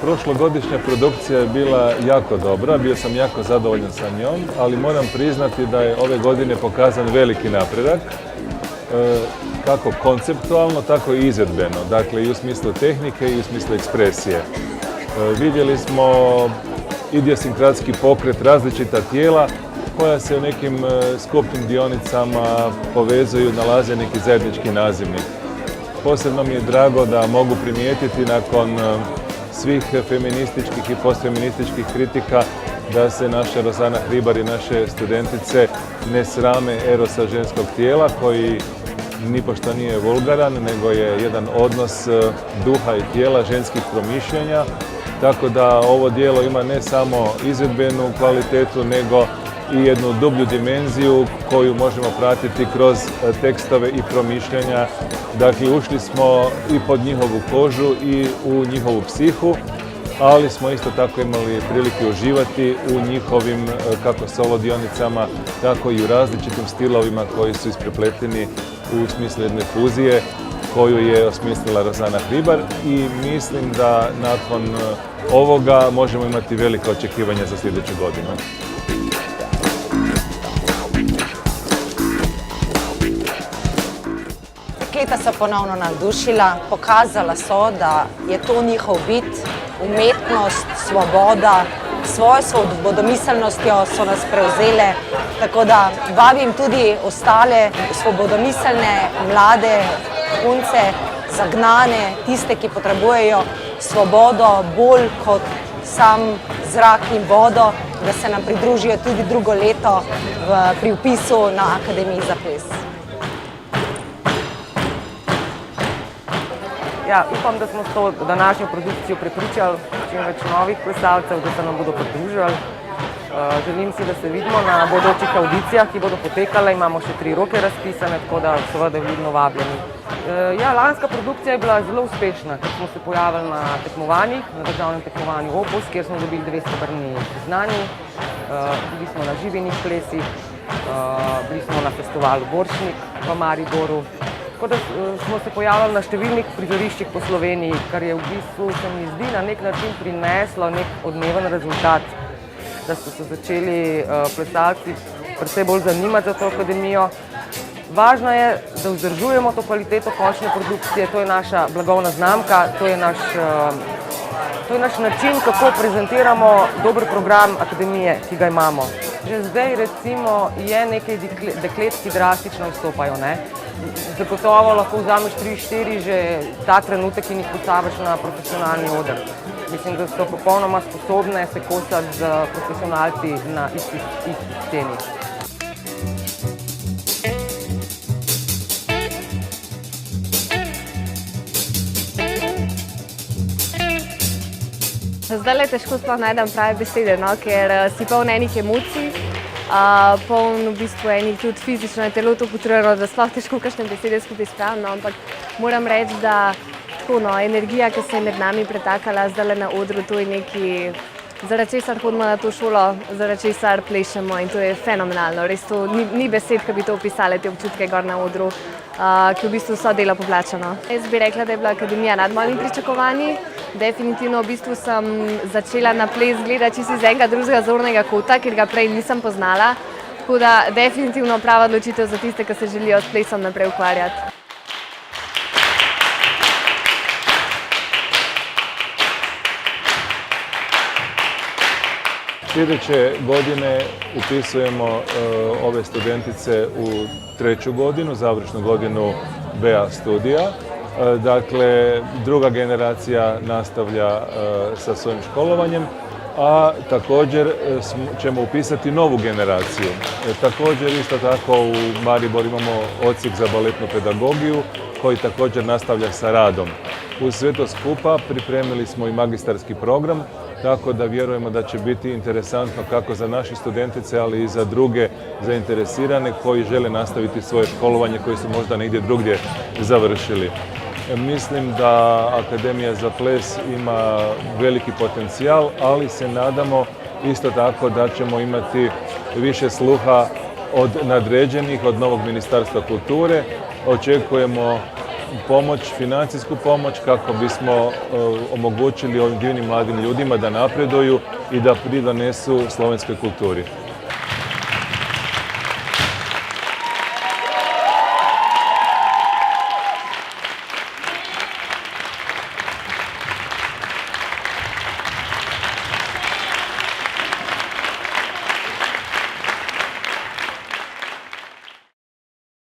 Prošlogodišnja produkcija je bila jako dobra, bio sam jako zadovoljan sa njom, ali moram priznati da je ove godine pokazan veliki napredak, kako konceptualno, tako i izvedbeno, dakle i u smislu tehnike i u smislu ekspresije. Vidjeli smo idiosinkratski pokret različita tijela koja se u nekim skupnim dionicama povezuju, nalaze neki zajednički nazivnik. Posebno mi je drago da mogu primijetiti nakon svih feminističkih i postfeminističkih kritika da se naša Rozana Hribar i naše studentice ne srame erosa ženskog tijela koji nipošto nije vulgaran, nego je jedan odnos duha i tijela, ženskih promišljanja. Tako da ovo djelo ima ne samo izvedbenu kvalitetu, nego i jednu dublju dimenziju koju možemo pratiti kroz tekstove i promišljanja. Dakle, ušli smo i pod njihovu kožu i u njihovu psihu, ali smo isto tako imali prilike uživati u njihovim kako solo dionicama, tako i u različitim stilovima koji su isprepleteni u smislu jedne fuzije koju je osmislila Rozana Hribar i mislim da nakon ovoga možemo imati velike očekivanja za sljedeću godinu. Dekleta so ponovno navdušila, pokazala so, da je to njihov bit, umetnost, svoboda, svojo svobodomiselnostjo so nas prevzele, tako da vabim tudi ostale svobodomiselne, mlade punce, zagnane, tiste, ki potrebujejo svobodo bolj kot sam zrak in vodo, da se nam pridružijo tudi drugo leto pri vpisu na Akademiji za ples. Ja, upam, da smo s to današnjo produkcijo prepričali čim več novih plesalcev, da se nam bodo pridružili. Želim si, da se vidimo na bodočih audicijah, ki bodo potekale. Imamo še 3 roke razpisane, tako da seveda vljudno vabljeni. Ja, lanska produkcija je bila zelo uspešna, ker smo se pojavili na tekmovanjih, na državnem tekmovanju Opus, kjer smo dobili 2 srebrni priznanji. Bili smo na živenih plesih, bili smo na festivalu Borštnik v Mariboru. Tako da smo se pojavili na številnih prizoriščih po Sloveniji, kar je v bistvu, se mi zdi, na nek način prineslo nek odmeven rezultat, da so se začeli plesalci precej bolj zanimati za to akademijo. Važno je, da vzdržujemo to kvaliteto končne produkcije, to je naša blagovna znamka, to je naš način, kako prezentiramo dober program akademije, ki ga imamo. Že zdaj recimo je nekaj deklet, ki drastično izstopajo, ne? Zagotovo lahko vzameš 3-4 že ta trenutek in jih postaviš na profesionalni oder. Mislim, da so popolnoma sposobne se kosati z profesionalci na isti sceni. Zdaj težko sploh najdem prave besede, no? Ker si poln enih emocij, poln v bistvu enih tudi fizično je telo to potrujeno, da sploh težko kakšne besede skupaj spravim, no? Ampak moram reči, da tako, no, energija, ki se je med nami pretakala zdaj na odru, to je nekaj, zaradi česar hodimo na to šolo, zaradi česar plešemo in to je fenomenalno. Res to ni besed, ki bi to opisale, te občutke gor na odru, ki v bistvu so delo poplačano. Jaz bi rekla, da je bila akademija nad mojimi pričakovanji. Definitivno v bistvu sem začela na ples gledati čisto iz enega drugega zornega kota, ker ga prej nisem poznala. Tako da definitivno prava odločitev za tiste, ki se želijo s plesom naprej ukvarjati. Sljedeće godine upisujemo ove studentice u 3. godinu, završnu godinu BA studija. Dakle, druga generacija nastavlja sa svojim školovanjem, a također ćemo upisati novu generaciju. Također isto tako u Mariboru imamo odsjek za baletnu pedagogiju koji također nastavlja sa radom. Uz sve to skupa pripremili smo i magistarski program, tako da vjerujemo da će biti interesantno kako za naše studentice, ali i za druge zainteresirane koji žele nastaviti svoje školovanje, koji su možda negdje drugdje završili. Mislim da Akademija za ples ima veliki potencijal, ali se nadamo isto tako da ćemo imati više sluha od nadređenih, od novog Ministarstva kulture. Očekujemo pomoć, financijsku pomoć kako bismo omogućili ovim divnim mladim ljudima da napreduju i da pridonesu slovenskoj kulturi.